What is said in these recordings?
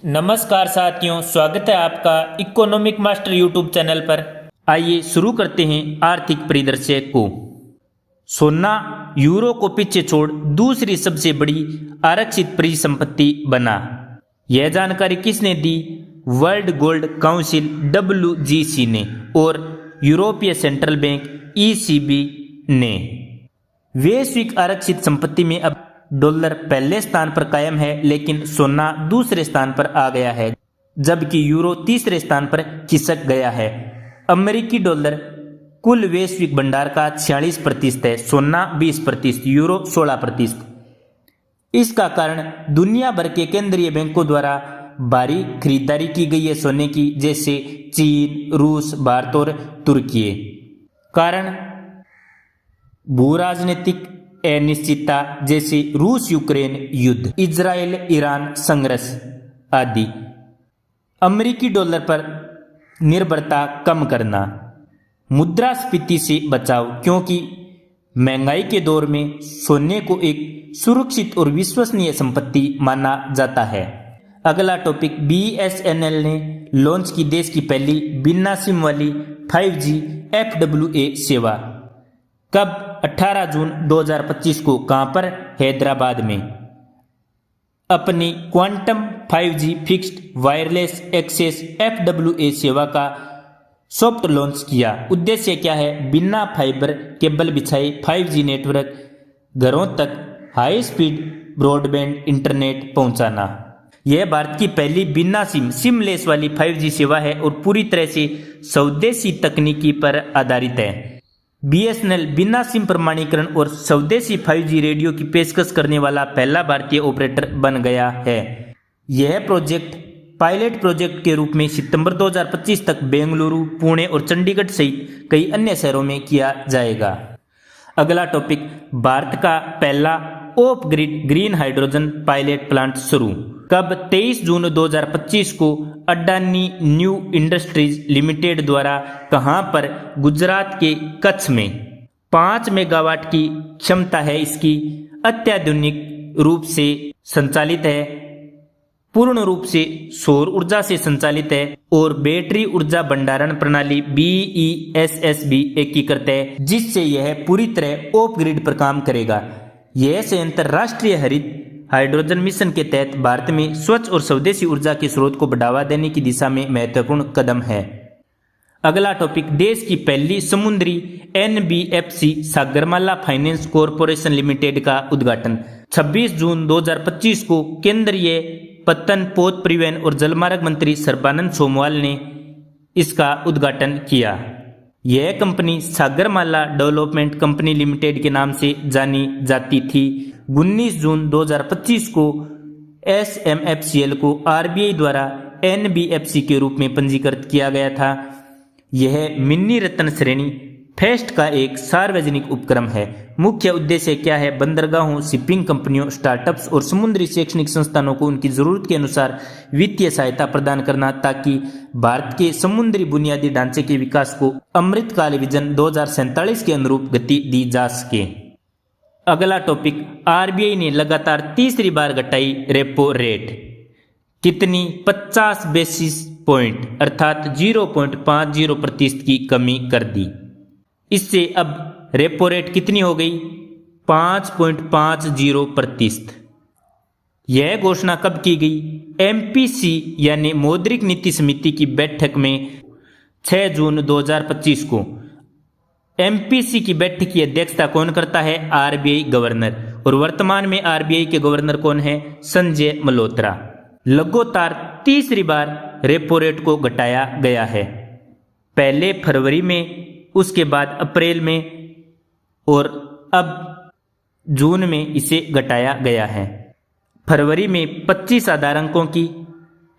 नमस्कार साथियों, स्वागत है आपका इकोनॉमिक मास्टर यूट्यूब चैनल पर। आइए शुरू करते हैं आर्थिक परिदृश्य को। सोना यूरो को पीछे छोड़ दूसरी सबसे बड़ी आरक्षित परिसंपत्ति बना। यह जानकारी किसने दी? वर्ल्ड गोल्ड काउंसिल WGC ने और यूरोपीय सेंट्रल बैंक ECB ने। वैश्विक आरक्षित संपत्ति में अब डॉलर पहले स्थान पर कायम है, लेकिन सोना दूसरे स्थान पर आ गया है, जबकि यूरो तीसरे स्थान पर खिसक गया है। अमेरिकी डॉलर कुल वैश्विक भंडार का 46% है, सोना 20%, यूरो 16%। इसका कारण दुनिया भर के केंद्रीय बैंकों द्वारा भारी खरीदारी की गई है सोने की, जैसे चीन, रूस, भारत और तुर्की। कारण भू राजनीतिक अनिश्चितता, जैसे रूस यूक्रेन युद्ध, इजराइल ईरान संघर्ष आदि। अमेरिकी डॉलर पर निर्भरता कम करना, मुद्रास्फीति से बचाव, क्योंकि महंगाई के दौर में सोने को एक सुरक्षित और विश्वसनीय संपत्ति माना जाता है। अगला टॉपिक, BSNL ने लॉन्च की देश की पहली बिना सिम वाली 5G FWA सेवा। कब? 18 जून 2025 को। कहां पर? हैदराबाद में। अपनी quantum 5G fixed wireless access FWA सेवा का सॉफ्ट लॉन्च किया। उद्देश्य क्या है? बिना फाइबर केबल बिछाए 5G नेटवर्क घरों तक हाई स्पीड ब्रॉडबैंड इंटरनेट पहुंचाना। यह भारत की पहली बिना सिमलेस वाली 5G सेवा है और पूरी तरह से स्वदेशी तकनीकी पर आधारित है। BSNL बिना सिम प्रमाणीकरण और स्वदेशी 5G रेडियो की पेशकश करने वाला पहला भारतीय ऑपरेटर बन गया है। यह प्रोजेक्ट पायलट प्रोजेक्ट के रूप में सितंबर 2025 तक बेंगलुरु, पुणे और चंडीगढ़ सहित कई अन्य शहरों में किया जाएगा। अगला टॉपिक, भारत का पहला of grid green hydrogen pilot plant शुरू। कब? 23 जून 2025 को अडानी न्यू इंडस्ट्रीज लिमिटेड द्वारा। कहां पर? गुजरात के कच्छ में। 5 मेगावाट की क्षमता है इसकी। अत्याधुनिक रूप से संचालित है, पूर्ण रूप से सौर ऊर्जा से संचालित है और बैटरी ऊर्जा भंडारण प्रणाली BESS भी एकीकृत है, जिससे यह पूरी तरह ऑफ ग्रिड पर काम करेगा। यह संयंत्र राष्ट्रीय हरित हाइड्रोजन मिशन के तहत भारत में स्वच्छ और स्वदेशी ऊर्जा के स्रोत को बढ़ावा देने की दिशा में महत्वपूर्ण कदम है। अगला टॉपिक, देश की पहली समुद्री NBFC Sagarmala finance corporation limited का उद्घाटन। 26 जून 2025 को केंद्रीय पत्तन, पोत, परिवहन और जलमार्ग मंत्री सर्बानंद सोनोवाल ने इसका उद्घाटन किया। यह company Sagarmala development company limited के नाम से जानी जाती थी। 19 जून 2025 को SMFCL को RBI द्वारा NBFC के रूप में पंजीकृत किया गया था। यह मिनी रत्न श्रेणी फेस्ट का एक सार्वजनिक उपक्रम है। मुख्य उद्देश्य क्या है? बंदरगाहों, शिपिंग कंपनियों, स्टार्टअप्स और समुद्री शैक्षणिक संस्थानों को उनकी जरूरत के अनुसार वित्तीय सहायता प्रदान करना, ताकि भारत के समुद्री बुनियादी ढांचे के विकास को अमृतकाल विजन 2047 के अनुरूप गति दी जा सके। अगला टॉपिक, RBI ने लगातार तीसरी बार घटाई रेपो रेट। कितनी? 50 बेसिस पॉइंट अर्थात 0.50% की कमी कर दी। इससे अब रेपो रेट कितनी हो गई? 5.50%। यह घोषणा कब की गई? MPC यानी मौद्रिक नीति समिति की बैठक में 6 जून 2025 को। MPC की बैठक की अध्यक्षता कौन करता है? RBI governor. और वर्तमान में RBI के गवर्नर कौन है? संजय मल्होत्रा। लगातार तीसरी बार रेपो रेट को घटाया गया है। पहले फरवरी में, उसके बाद अप्रैल में और अब जून में इसे घटाया गया है। फरवरी में 25 आधार अंकों की,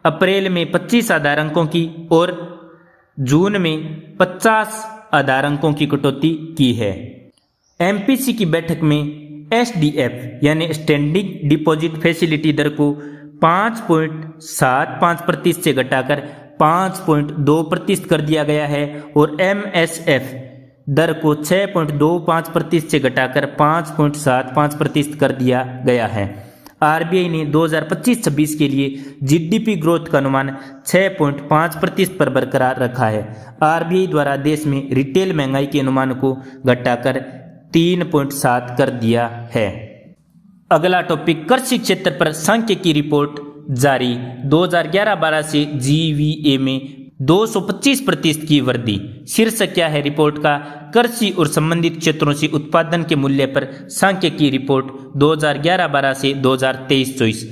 अप्रैल में 25 आधार अंकों की और जून में 50 आधार अंकों की कटौती की है। MPC की बैठक में SDF यानी स्टैंडिंग डिपॉजिट फैसिलिटी दर को 5.75% से घटाकर 5.2% कर दिया गया है और MSF दर को 6.25% से घटाकर 5.75% कर दिया गया है। आरबीआई ने 2025-26 के लिए जीडीपी ग्रोथ का अनुमान 6.5% पर बरकरार रखा है। आरबीआई द्वारा देश में रिटेल महंगाई के अनुमान को घटाकर 3.7 कर दिया है। अगला टॉपिक कृषि क्षेत्र पर सांख्यिकी रिपोर्ट जारी। 2011-12 से जीवीए में 225% की वृद्धि। शीर्षक क्या है रिपोर्ट का? कृषि और संबंधित क्षेत्रों से उत्पादन के मूल्य पर सांख्यिकी रिपोर्ट 2011-12 से 2023-24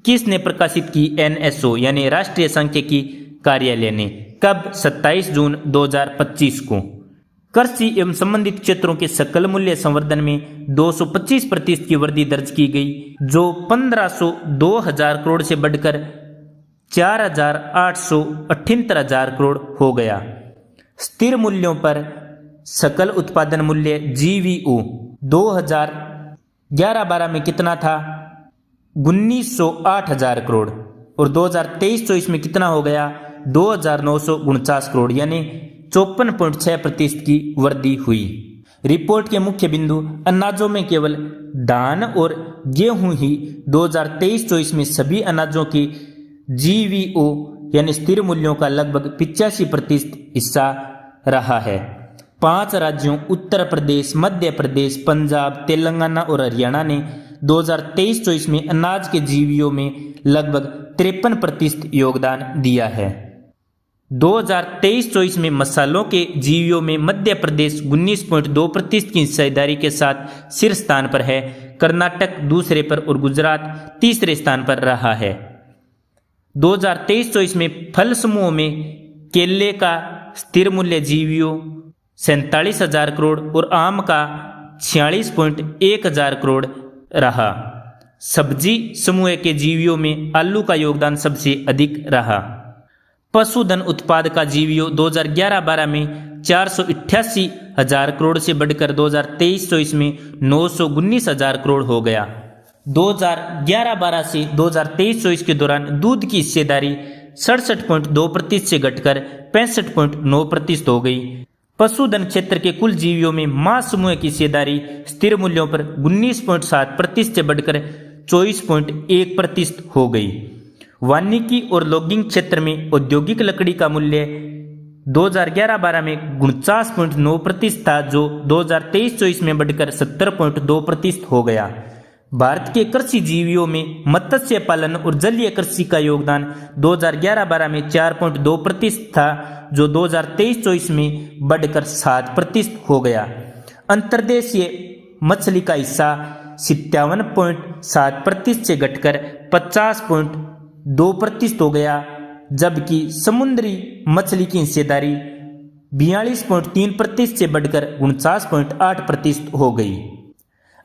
किसने प्रकाशित की? एनएसओ यानी राष्ट्रीय सांख्यिकी कार्यालय ने। कब? 27 जून 2025 को। कृषि एवं संबंधित क्षेत्रों के सकल मूल्य संवर्धन में 225% की वृद्धि दर्ज की गई, जो 1502,000 करोड़ से बढ़कर 4,878,000 करोड़ हो गया। स्थिर मूल्यों पर सकल उत्पादन मूल्य जीवीओ 2011-12 में कितना था? 1908,000 करोड़ और 2023-24 में कितना हो गया? 2,949 करोड़ यानी 54.6% की वृद्धि हुई। रिपोर्ट के मुख्य बिंदु: अनाजों में केवल धान और गेहूं ही 2023-24 में सभी अनाजों की जीवीओ यानी स्थिर मूल्यों का लगभग 85% हिस्सा रहा है। 5 राज्यों उत्तर प्रदेश, मध्य प्रदेश, पंजाब, तेलंगाना और हरियाणा ने 2023-24 में अनाज के जीवीओ में लगभग 53% योगदान दिया है। 2023-24 में मसालों के जीवीओ में मध्य प्रदेश 19.2% की हिस्सेदारी के साथ शीर्ष स्थान पर है। कर्नाटक दूसरे पर और गुजरात तीसरे स्थान पर रहा है। 2023-24 में फल समूहों में केले का स्थिर मूल्य जीवीओ 47,000 करोड़ और आम का 46,100 करोड़ रहा। सब्जी समूह के जीवीओ में आलू का योगदान सबसे अधिक रहा। पशुधन उत्पाद का जीवीओ 2011-12 में 488,000 करोड़ से बढ़कर 2023-24 में 919,000 करोड़ हो गया। 2011-12 से 2023-24 के दौरान दूध की हिस्सेदारी 67.2% से घटकर 65.9% हो गई। पशुधन क्षेत्र के कुल जीवियों में मांस समूह की हिस्सेदारी स्थिर मूल्यों पर 19.7% से बढ़कर 24.1% हो गई। वानिकी और लॉगिंग क्षेत्र में औद्योगिक लकड़ी का मूल्य 2011-12 में 49.9% था, जो 2023-24 में बढ़कर 70.2% हो गया। भारत के कृषि जीवियों में मत्स्य पालन और जलीय कृषि का योगदान 2011-12 में 4.2% था, जो 2023-24 में बढ़कर 7% हो गया। अंतर्देशीय मछली का हिस्सा 57.7% से घटकर 50.2% हो गया, जबकि समुद्री मछली की हिस्सेदारी 42.3% से बढ़कर 49.8% हो गई।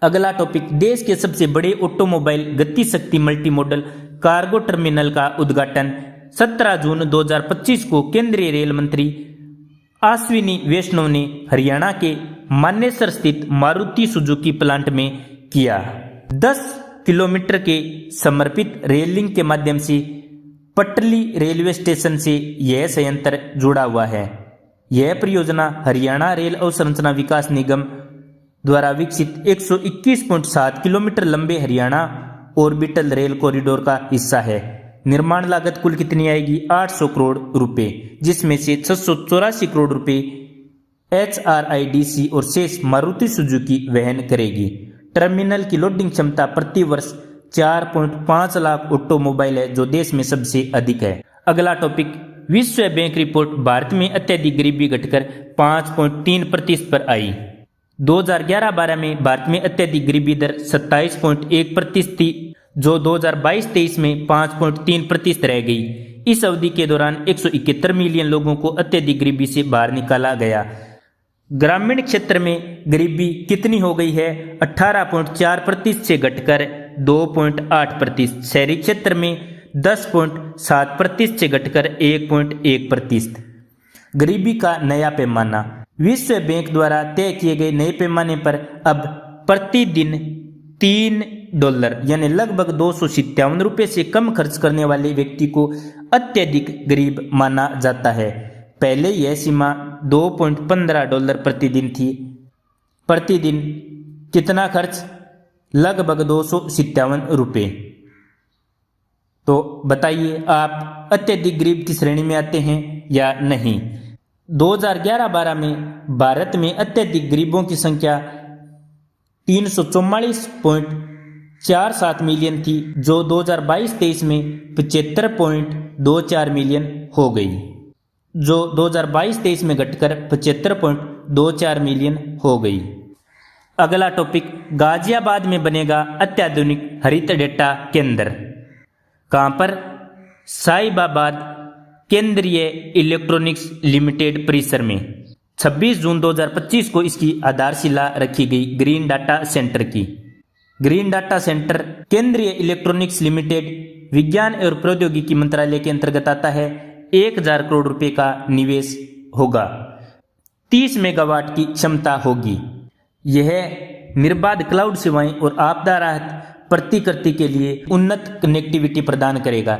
अगला टॉपिक, देश के सबसे बड़े ऑटोमोबाइल गति शक्ति मल्टी मॉडल कार्गो टर्मिनल का उद्घाटन 17 जून 2025 को केंद्रीय रेल मंत्री अश्विनी वैष्णव ने हरियाणा के मानेसर स्थित मारुति सुजुकी प्लांट में किया। 10 किलोमीटर के समर्पित रेल लिंक के माध्यम से पटली रेलवे स्टेशन से यह संयंत्र जुड़ा हुआ है। यह परियोजना हरियाणा रेल अवसंरचना विकास निगम द्वारा विकसित 121.7 किलोमीटर लंबे हरियाणा ऑर्बिटल रेल कॉरिडोर का हिस्सा है। निर्माण लागत कुल कितनी आएगी? 800 करोड़ रुपए, जिसमें से 684 करोड़ रुपए HRIDC और शेष मारुति सुजुकी वहन करेगी। टर्मिनल की लोडिंग क्षमता प्रति वर्ष 4.5 लाख ऑटोमोबाइल है, जो देश में सबसे अधिक है। अगला टॉपिक, विश्व बैंक रिपोर्ट, भारत में अत्यधिक गरीबी घटकर 5.3% पर आई। 2011-12 में भारत में अत्यधिक गरीबी दर 27.1% थी, जो 2022-23 में 5.3% रह गई। इस अवधि के दौरान 171 मिलियन लोगों को अत्यधिक गरीबी से बाहर निकाला गया। ग्रामीण क्षेत्र में गरीबी कितनी हो गई है? 18.4% से घटकर 2.8%। शहरी क्षेत्र में 10.7% से घटकर 1.1%। गरीबी का नया पैमाना, विश्व बैंक द्वारा तय किए गए नए पैमाने पर अब प्रतिदिन $3 यानी लगभग 257 रुपये से कम खर्च करने वाले व्यक्ति को अत्यधिक गरीब माना जाता है। पहले यह सीमा $2.15 प्रतिदिन थी। प्रतिदिन कितना खर्च? लगभग 257 रुपये। तो बताइए आप अत्यधिक गरीब की श्रेणी में आते हैं या नहीं। 2011-12 में भारत में अत्यधिक गरीबों की संख्या 344.47 मिलियन थी, जो 2022-23 में 75.24 मिलियन हो गई, जो 2022-23 में घटकर 75.24 मिलियन हो गई। अगला टॉपिक, गाजियाबाद में बनेगा अत्याधुनिक हरित डेटा केंद्र। कहाँ पर? साहिबाबाद केंद्रीय इलेक्ट्रॉनिक्स लिमिटेड परिसर में 26 जून 2025 को इसकी आधारशिला रखी गई ग्रीन डाटा सेंटर की। ग्रीन डाटा सेंटर केंद्रीय इलेक्ट्रॉनिक्स लिमिटेड विज्ञान और प्रौद्योगिकी मंत्रालय के अंतर्गत आता है। 1000 करोड़ रुपए का निवेश होगा। 30 मेगावाट की क्षमता होगी। यह निर्बाध क्लाउड सेवाएं और आपदा राहत प्रतिकृति के लिए उन्नत कनेक्टिविटी प्रदान करेगा।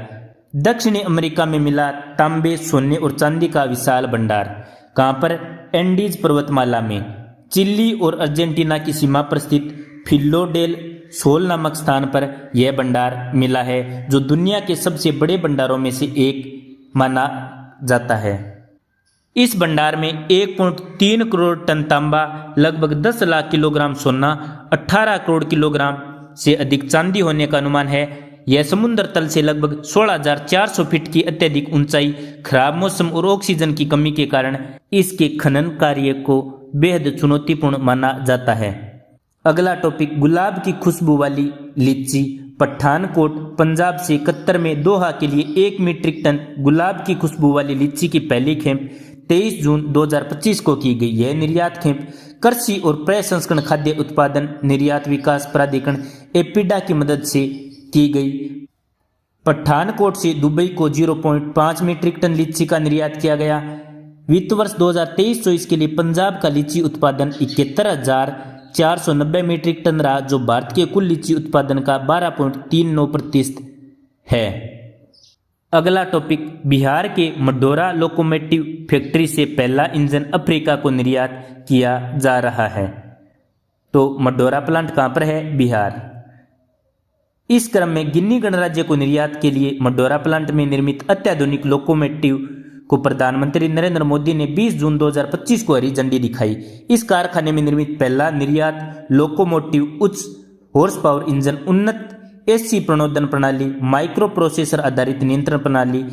दक्षिणी अमेरिका में मिला तांबे, सोने और चांदी का विशाल भंडार। कहाँ पर? एंडीज पर्वतमाला में चिली और अर्जेंटीना की सीमा पर स्थित फिलो डेल सोल नामक स्थान पर यह भंडार मिला है, जो दुनिया के सबसे बड़े भंडारों में से एक माना जाता है। इस भंडार में 1.3 करोड़ टन तांबा, लगभग 10 लाख किलोग्राम सोना, 18 करोड़ किलोग्राम से अधिक चांदी होने का अनुमान है। यह समुद्र तल से लगभग 16,400 फीट की अत्यधिक ऊंचाई, खराब मौसम और ऑक्सीजन की कमी के कारण इसके खनन कार्य को बेहद चुनौतीपूर्ण माना जाता है। अगला टॉपिक, गुलाब की खुशबू वाली लीची। पठानकोट पंजाब से कतर में दोहा के लिए 1 मीट्रिक टन गुलाब की खुशबू वाली लीची की पहली खेप 23 जून 2025 को की गई। यह निर्यात खेप कृषि और प्रसंस्करण खाद्य उत्पादन निर्यात विकास प्राधिकरण एपिडा की मदद से की गई। पठानकोट से दुबई को 0.5 मीट्रिक टन लीची का निर्यात किया गया। वित्त वर्ष 2023-24 के लिए पंजाब का लीची उत्पादन 71,490 मीट्रिक टन रहा, जो भारत के कुल लीची उत्पादन का 12.39% है। अगला टॉपिक, बिहार के मडौरा लोकोमोटिव फैक्ट्री से पहला इंजन अफ्रीका को निर्यात किया जा रहा है। तो मडौरा प्लांट कहाँ पर है? बिहार। इस क्रम में गिनी गणराज्य को निर्यात के लिए मडौरा प्लांट में निर्मित अत्याधुनिक लोकोमोटिव को प्रधानमंत्री नरेंद्र मोदी ने 20 जून 2025 को हरी झंडी दिखाई। इस कारखाने में निर्मित पहला निर्यात लोकोमोटिव उच्च हॉर्स पावर इंजन, उन्नत एसी प्रणोदन प्रणाली, माइक्रो प्रोसेसर आधारित नियंत्रण प्रणाली,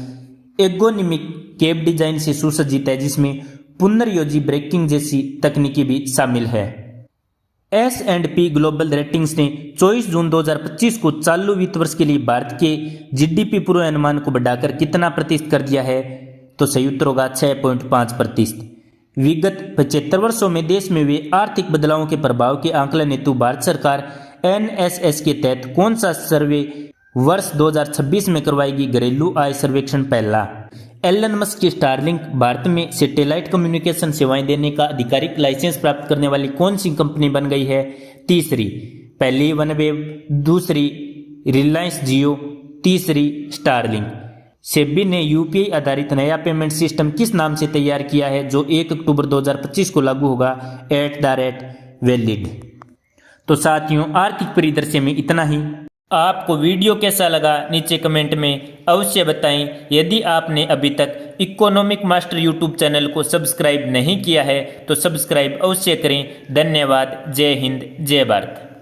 एर्गोनॉमिक कैब डिजाइन से सुसज्जित है, जिसमें पुनर्योजी ब्रेकिंग जैसी तकनीकी भी शामिल है। S&P ग्लोबल रेटिंग्स ने 24 जून 2025 को चालू वित्त वर्ष के लिए भारत के जीडीपी पूर्वानुमान को बढ़ाकर कितना प्रतिशत कर दिया है? तो सही उत्तर होगा 6.5%। विगत 75 वर्षों में देश में हुए आर्थिक बदलावों के प्रभाव के आंकलन हेतु भारत सरकार NSS के तहत कौन सा सर्वे वर्ष 2026 में करवाएगी? घरेलू आय सर्वेक्षण पहला। एलन मस्क की स्टारलिंक भारत में सैटेलाइट कम्युनिकेशन सेवाएं देने का आधिकारिक लाइसेंस प्राप्त करने वाली कौन सी कंपनी बन गई है? तीसरी। पहली वनवेव, दूसरी रिलायंस जियो, तीसरी स्टारलिंक। सेबी ने यूपीआई आधारित नया पेमेंट सिस्टम किस नाम से तैयार किया है, जो 1 अक्टूबर 2025 को लागू होगा? @वैलिड। तो साथियों, आर्थिक परिदृश्य में इतना ही। आपको वीडियो कैसा लगा नीचे कमेंट में अवश्य बताएं। यदि आपने अभी तक इकोनॉमिक मास्टर यूट्यूब चैनल को सब्सक्राइब नहीं किया है तो सब्सक्राइब अवश्य करें। धन्यवाद। जय हिंद, जय भारत।